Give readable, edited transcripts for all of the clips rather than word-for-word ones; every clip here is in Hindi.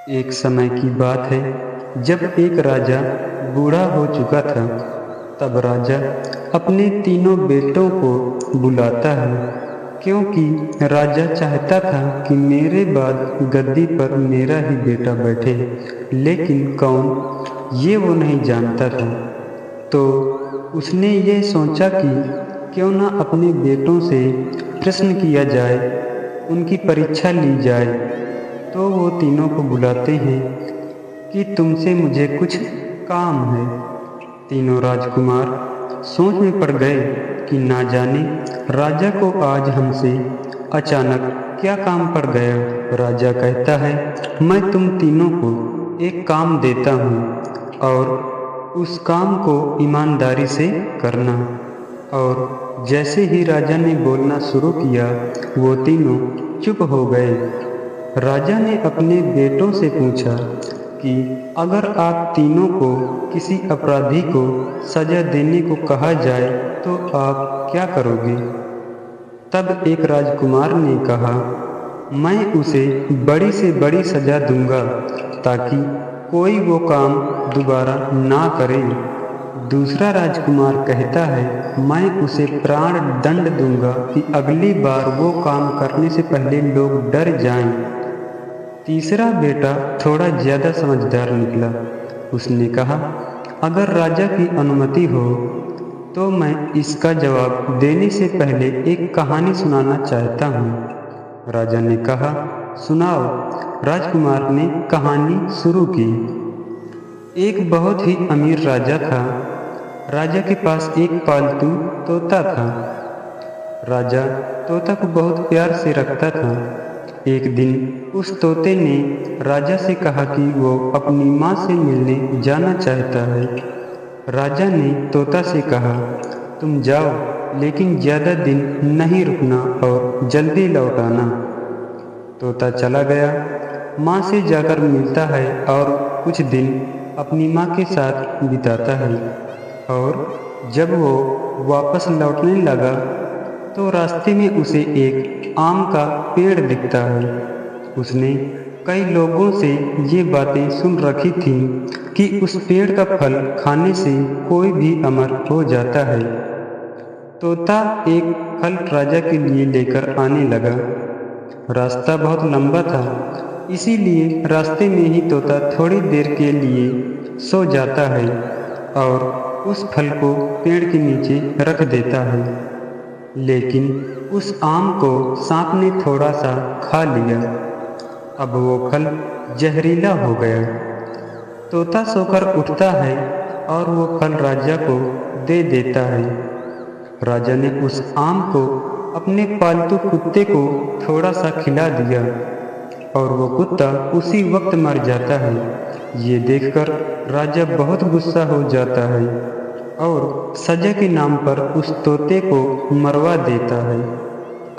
एक समय की बात है जब एक राजा बूढ़ा हो चुका था। तब राजा अपने तीनों बेटों को बुलाता है, क्योंकि राजा चाहता था कि मेरे बाद गद्दी पर मेरा ही बेटा बैठे। लेकिन कौन, ये वो नहीं जानता था। तो उसने ये सोचा कि क्यों ना अपने बेटों से प्रश्न किया जाए, उनकी परीक्षा ली जाए। तो वो तीनों को बुलाते हैं कि तुमसे मुझे कुछ काम है। तीनों राजकुमार सोच में पड़ गए कि ना जाने राजा को आज हमसे अचानक क्या काम पड़ गया। राजा कहता है, मैं तुम तीनों को एक काम देता हूँ और उस काम को ईमानदारी से करना। और जैसे ही राजा ने बोलना शुरू किया, वो तीनों चुप हो गए। राजा ने अपने बेटों से पूछा कि अगर आप तीनों को किसी अपराधी को सजा देने को कहा जाए तो आप क्या करोगे? तब एक राजकुमार ने कहा, मैं उसे बड़ी से बड़ी सजा दूंगा ताकि कोई वो काम दोबारा ना करे। दूसरा राजकुमार कहता है, मैं उसे प्राण दंड दूंगा कि अगली बार वो काम करने से पहले लोग डर जाएं। तीसरा बेटा थोड़ा ज्यादा समझदार निकला। उसने कहा, अगर राजा की अनुमति हो तो मैं इसका जवाब देने से पहले एक कहानी सुनाना चाहता हूँ। राजा ने कहा, सुनाओ। राजकुमार ने कहानी शुरू की। एक बहुत ही अमीर राजा था। राजा के पास एक पालतू तोता था। राजा तोता को बहुत प्यार से रखता था। एक दिन उस तोते ने राजा से कहा कि वो अपनी माँ से मिलने जाना चाहता है। राजा ने तोता से कहा, तुम जाओ, लेकिन ज़्यादा दिन नहीं रुकना और जल्दी लौट आना। तोता चला गया, माँ से जाकर मिलता है और कुछ दिन अपनी माँ के साथ बिताता है। और जब वो वापस लौटने लगा तो रास्ते में उसे एक आम का पेड़ दिखता है। उसने कई लोगों से ये बातें सुन रखी थीं कि उस पेड़ का फल खाने से कोई भी अमर हो जाता है। तोता एक फल राजा के लिए लेकर आने लगा। रास्ता बहुत लंबा था, इसीलिए रास्ते में ही तोता थोड़ी देर के लिए सो जाता है और उस फल को पेड़ के नीचे रख देता है। लेकिन उस आम को सांप ने थोड़ा सा खा लिया। अब वो फल जहरीला हो गया। तोता सोकर उठता है और वो फल राजा को दे देता है। राजा ने उस आम को अपने पालतू कुत्ते को थोड़ा सा खिला दिया और वो कुत्ता उसी वक्त मर जाता है। ये देखकर राजा बहुत गुस्सा हो जाता है और सजा के नाम पर उस तोते को मरवा देता है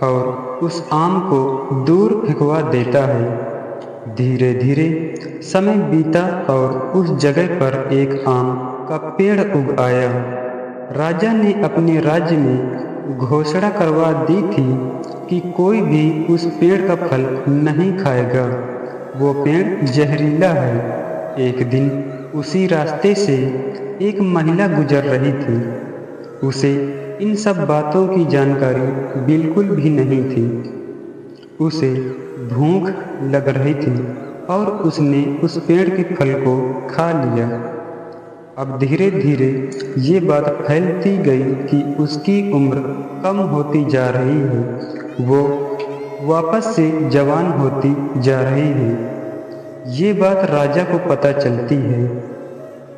और उस आम को दूर फेंकवा देता है। धीरे धीरे समय बीता और उस जगह पर एक आम का पेड़ उग आया। राजा ने अपने राज्य में घोषणा करवा दी थी कि कोई भी उस पेड़ का फल नहीं खाएगा, वो पेड़ जहरीला है। एक दिन उसी रास्ते से एक महिला गुजर रही थी। उसे इन सब बातों की जानकारी बिल्कुल भी नहीं थी। उसे भूख लग रही थी और उसने उस पेड़ के फल को खा लिया। अब धीरे धीरे ये बात फैलती गई कि उसकी उम्र कम होती जा रही है, वो वापस से जवान होती जा रही है। ये बात राजा को पता चलती है।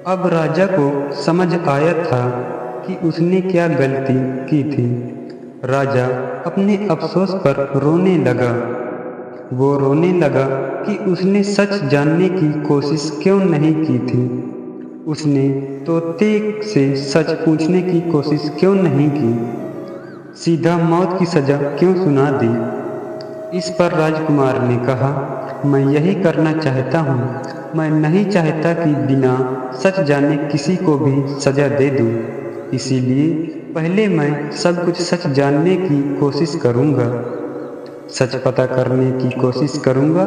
अब राजा को समझ आया था कि उसने क्या गलती की थी। राजा अपने अफसोस पर रोने लगा। वो रोने लगा कि उसने सच जानने की कोशिश क्यों नहीं की थी। उसने तोते से सच पूछने की कोशिश क्यों नहीं की। सीधा मौत की सजा क्यों सुना दी। इस पर राजकुमार ने कहा, मैं यही करना चाहता हूँ। मैं नहीं चाहता कि बिना सच जाने किसी को भी सजा दे दूँ। इसीलिए पहले मैं सब कुछ सच जानने की कोशिश करूँगा, सच पता करने की कोशिश करूँगा,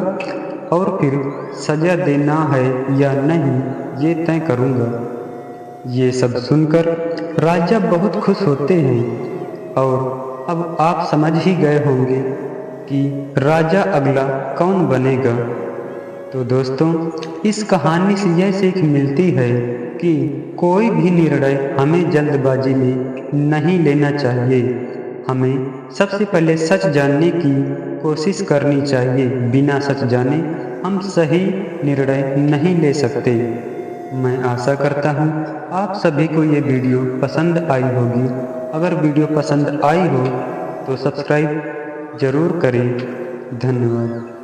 और फिर सज़ा देना है या नहीं ये तय करूँगा। ये सब सुनकर राजा बहुत खुश होते हैं और अब आप समझ ही गए होंगे कि राजा अगला कौन बनेगा। तो दोस्तों, इस कहानी से यह सीख मिलती है कि कोई भी निर्णय हमें जल्दबाजी में नहीं लेना चाहिए। हमें सबसे पहले सच जानने की कोशिश करनी चाहिए। बिना सच जाने हम सही निर्णय नहीं ले सकते। मैं आशा करता हूँ आप सभी को ये वीडियो पसंद आई होगी। अगर वीडियो पसंद आई हो तो सब्सक्राइब ज़रूर करें। धन्यवाद।